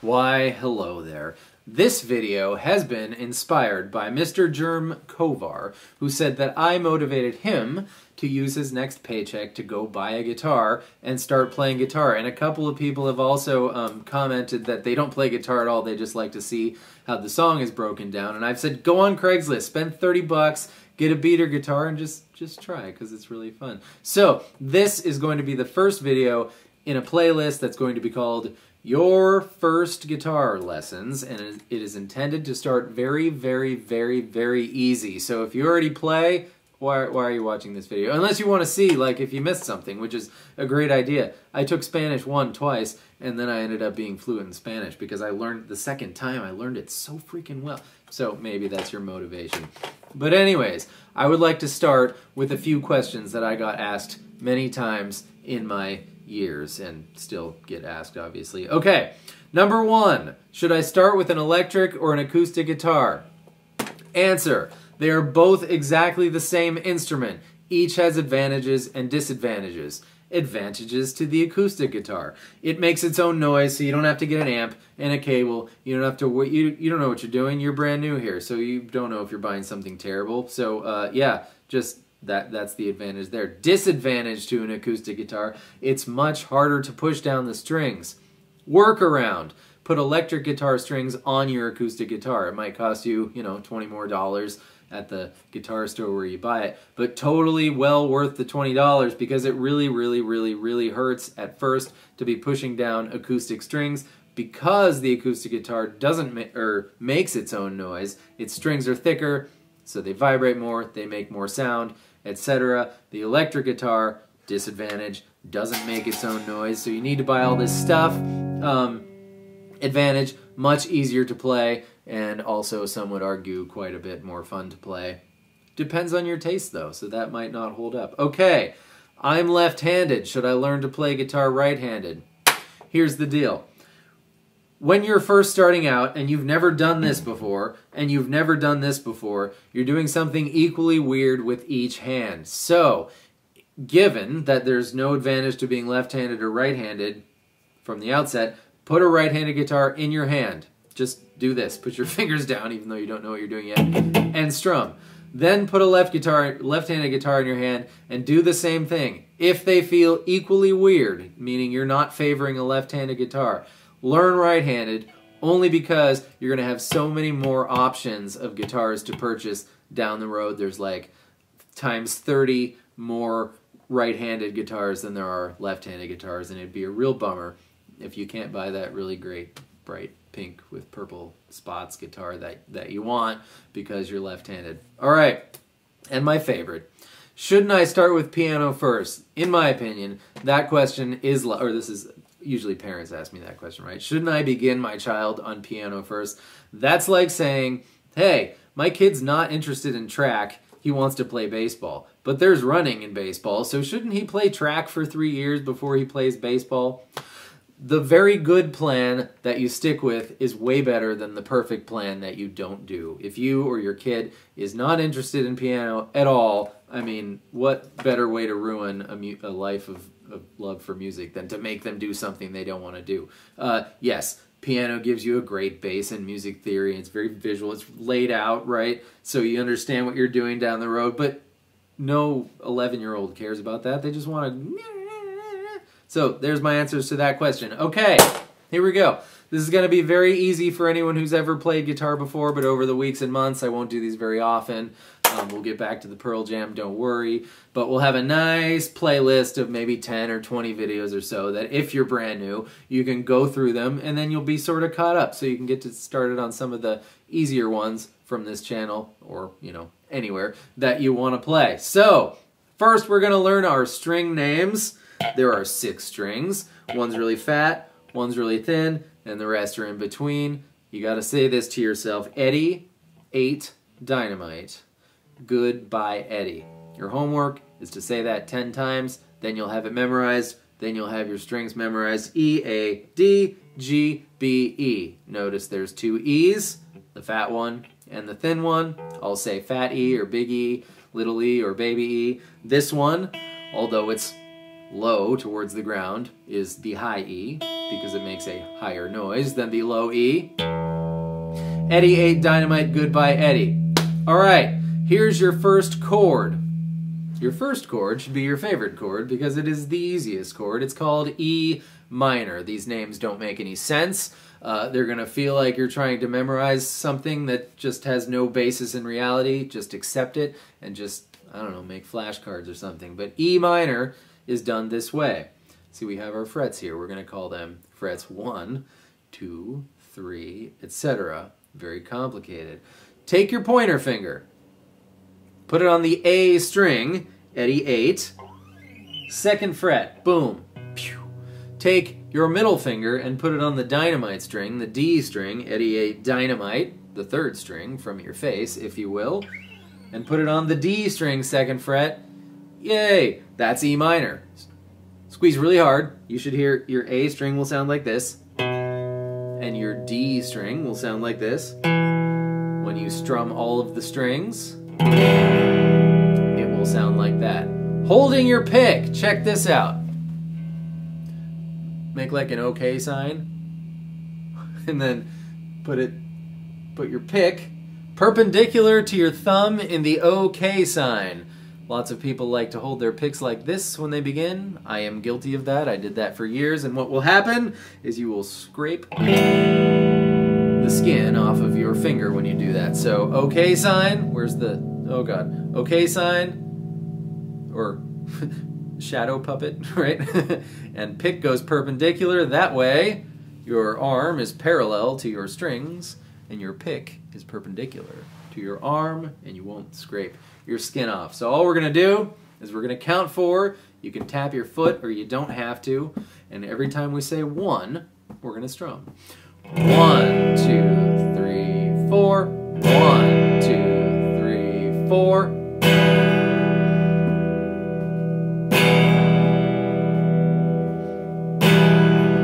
Why, hello there. This video has been inspired by Mr. Germ Kovar, who said that I motivated him to use his next paycheck to go buy a guitar and start playing guitar. And a couple of people have also commented that they don't play guitar at all, they just like to see how the song is broken down. And I've said, go on Craigslist, spend 30 bucks, get a beater guitar, and just try, because it's really fun. So, this is going to be the first video in a playlist that's going to be called Your First Guitar Lessons, and it is intended to start very, very, very, very easy. So if you already play, why are you watching this video? Unless you want to see, like, if you missed something, which is a great idea. I took Spanish 1 twice, and then I ended up being fluent in Spanish because I learned, the second time, I learned it so freaking well. So maybe that's your motivation. But anyways, I would like to start with a few questions that I got asked many times in my years and still get asked, obviously. Okay, number 1, should I start with an electric or an acoustic guitar? Answer, they are both exactly the same instrument. Each has advantages and disadvantages. Advantages to the acoustic guitar. It makes its own noise, so you don't have to get an amp and a cable. You don't have to, you don't know what you're doing. You're brand new here, so you don't know if you're buying something terrible. So yeah, just that's the advantage there. Disadvantage to an acoustic guitar, it's much harder to push down the strings. Workaround, put electric guitar strings on your acoustic guitar. It might cost you, $20 more at the guitar store where you buy it, but totally well worth the $20 because it really, really, really, really hurts at first to be pushing down acoustic strings because the acoustic guitar doesn't makes its own noise. Its strings are thicker, so they vibrate more, they make more sound, etc. The electric guitar, disadvantage, doesn't make its own noise, so you need to buy all this stuff. Advantage, much easier to play, and also some would argue quite a bit more fun to play. Depends on your taste though, so that might not hold up. Okay, I'm left-handed. Should I learn to play guitar right-handed? Here's the deal. When you're first starting out and you've never done this before, and you've never done this before, you're doing something equally weird with each hand. So, given that there's no advantage to being left-handed or right-handed from the outset, put a right-handed guitar in your hand. Just do this. Put your fingers down, even though you don't know what you're doing yet, and strum. Then put a left-handed guitar in your hand and do the same thing. If they feel equally weird, meaning you're not favoring a left-handed guitar, learn right-handed only because you're going to have so many more options of guitars to purchase down the road. There's like times 30 more right-handed guitars than there are left-handed guitars, and it'd be a real bummer if you can't buy that really great bright pink with purple spots guitar that you want because you're left-handed. All right, and my favorite. Shouldn't I start with piano first? In my opinion, that question is, or this is, usually parents ask me that question, right? Shouldn't I begin my child on piano first? That's like saying, hey, my kid's not interested in track, he wants to play baseball. But there's running in baseball, so shouldn't he play track for 3 years before he plays baseball? The very good plan that you stick with is way better than the perfect plan that you don't do. If you or your kid is not interested in piano at all, I mean, what better way to ruin a life of love for music than to make them do something they don't want to do? Yes, piano gives you a great base in music theory. It's very visual. It's laid out, right? So you understand what you're doing down the road, but no 11-year-old cares about that. They just want to... So there's my answers to that question. Okay, here we go. This is going to be very easy for anyone who's ever played guitar before, but over the weeks and months, I won't do these very often. We'll get back to the Pearl Jam, don't worry. But we'll have a nice playlist of maybe 10 or 20 videos or so that if you're brand new, you can go through them and then you'll be sort of caught up. So you can get started on some of the easier ones from this channel or, anywhere that you want to play. So, first we're going to learn our string names. There are 6 strings. One's really fat, one's really thin, and the rest are in between. You got to say this to yourself. Eddie ate dynamite. Goodbye, Eddie. Your homework is to say that 10 times, then you'll have it memorized, then you'll have your strings memorized. E, A, D, G, B, E. Notice there's 2 E's, the fat one and the thin one. I'll say fat E or big E, little e or baby E. This one, although it's low towards the ground is the high E, because it makes a higher noise than the low E. Eddie ate dynamite, goodbye Eddie. All right, here's your first chord. Your first chord should be your favorite chord because it is the easiest chord. It's called E minor. These names don't make any sense. They're going to feel like you're trying to memorize something that just has no basis in reality. Just accept it and just, I don't know, make flashcards or something. But E minor is done this way. See, we have our frets here. We're going to call them frets 1, 2, 3, etc. Very complicated. Take your pointer finger. Put it on the A string, Eddie 8. Second fret, boom. Pew. Take your middle finger and put it on the dynamite string, the D string, Eddie 8 dynamite, the third string from your face, if you will. And put it on the D string, second fret. Yay, that's E minor. Squeeze really hard. You should hear your A string will sound like this. And your D string will sound like this. When you strum all of the strings, it will sound like that. Holding your pick, check this out. Make like an OK sign, and then put your pick perpendicular to your thumb in the OK sign. Lots of people like to hold their picks like this when they begin. I am guilty of that. I did that for years, and what will happen is you will scrape the skin off of your finger when you do that. So OK sign, where's the, oh god, OK sign, or shadow puppet, right? And pick goes perpendicular. That way your arm is parallel to your strings and your pick is perpendicular to your arm and you won't scrape your skin off. So all we're going to do is we're going to count 4. You can tap your foot or you don't have to. And every time we say 1, we're going to strum. 1, 2, 3, 4. 1, 2, 3, 4.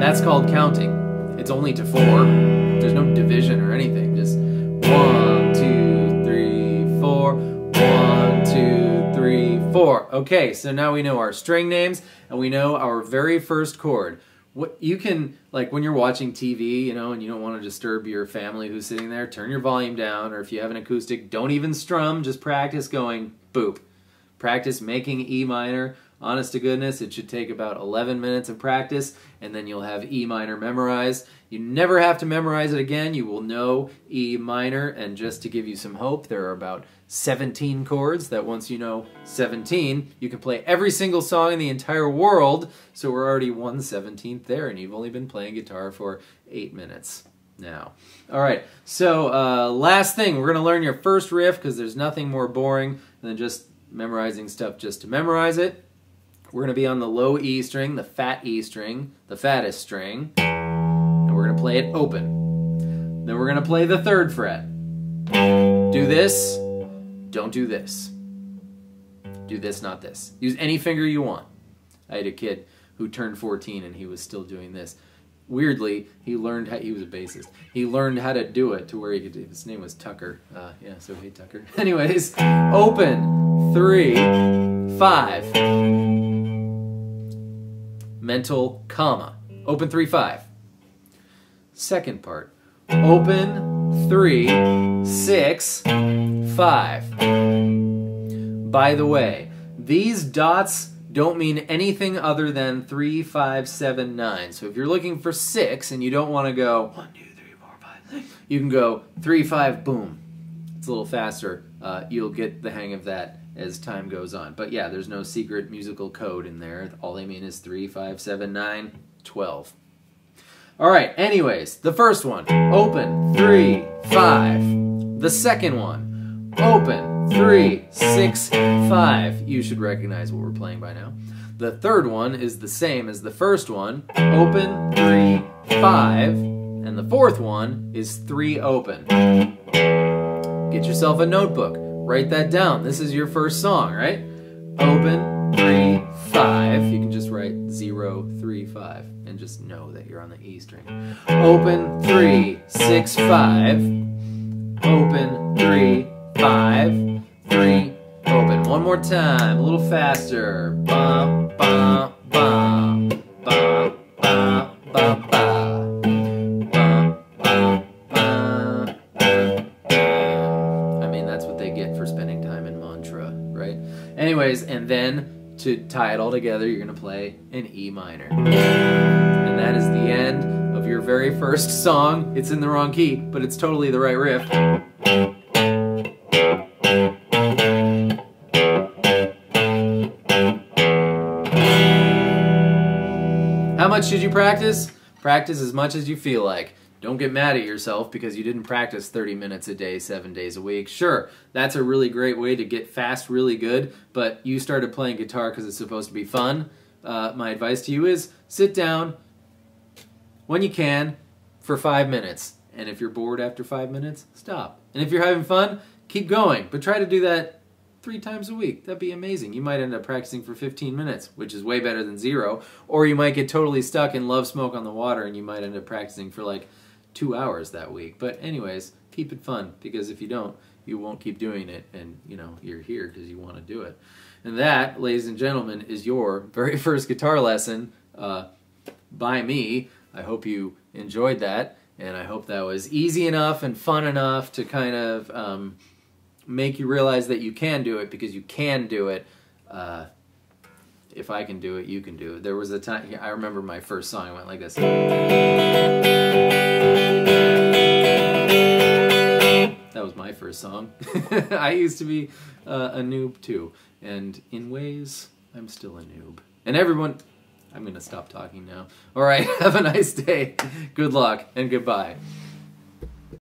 That's called counting. It's only to 4. There's no division or anything. Just 1, 2, 3, 4. 1, 2, 3, 4. Okay, so now we know our string names and we know our very first chord. What you can, like when you're watching TV, you know, and you don't want to disturb your family who's sitting there, turn your volume down, or if you have an acoustic, don't even strum, just practice going boop. Practice making E minor. Honest to goodness, it should take about 11 minutes of practice, and then you'll have E minor memorized. You never have to memorize it again. You will know E minor, and just to give you some hope, there are about 17 chords that once you know 17, you can play every single song in the entire world, so we're already 1/17 there, and you've only been playing guitar for 8 minutes now. All right, so last thing, we're going to learn your first riff, because there's nothing more boring than just memorizing stuff just to memorize it. We're going to be on the low E string, the fat E string, the fattest string, and we're going to play it open. Then we're going to play the 3rd fret. Do this, don't do this. Do this, not this. Use any finger you want. I had a kid who turned 14 and he was still doing this. Weirdly, he learned how, he was a bassist. He learned how to do it to where he could do, his name was Tucker. Yeah, so hey Tucker. Anyways, open, 3, 5. Mental comma. Open 3, 5. Second part. Open 3, 6, 5. By the way, these dots don't mean anything other than 3, 5, 7, 9. So if you're looking for 6 and you don't want to go 1, 2, 3, 4, 5, 6, you can go 3, 5, boom. It's a little faster. You'll get the hang of that as time goes on. But yeah, there's no secret musical code in there. All they mean is 3, 5, 7, 9, 12. All right, anyways, the first one, open, 3, 5. The second one, open, 3, 6, 5. You should recognize what we're playing by now. The third one is the same as the first one, open, 3, 5. And the fourth one is 3, open. Get yourself a notebook. Write that down. This is your first song, right? Open, 3, 5. You can just write 0, 3, 5 and just know that you're on the E string. Open, 3, 6, 5. Open, 3, 5. 3, open. One more time, a little faster. Bum, bum, ba, ba, ba, ba, ba. I mean, that's what they get for spending time in mantra, right? Anyways, and then to tie it all together, you're going to play an E minor. And that is the end of your very first song. It's in the wrong key, but it's totally the right riff. How much did you practice? Practice as much as you feel like. Don't get mad at yourself because you didn't practice 30 minutes a day, 7 days a week. Sure, that's a really great way to get fast really good, but you started playing guitar because it's supposed to be fun. My advice to you is sit down when you can for 5 minutes. And if you're bored after 5 minutes, stop. And if you're having fun, keep going. But try to do that 3 times a week. That'd be amazing. You might end up practicing for 15 minutes, which is way better than 0. Or you might get totally stuck in Love Smoke on the Water and you might end up practicing for like 2 hours that week. But anyways, keep it fun, because if you don't, you won't keep doing it, and you know you're here because you want to do it. And that, ladies and gentlemen, is your very first guitar lesson by me. I hope you enjoyed that, and I hope that was easy enough and fun enough to kind of make you realize that you can do it, because you can do it. If I can do it, you can do it. There was a time, I remember my first song went like this. That was my first song. I used to be a noob too, and in ways, I'm still a noob. And everyone, I'm going to stop talking now. All right, have a nice day. Good luck, and goodbye.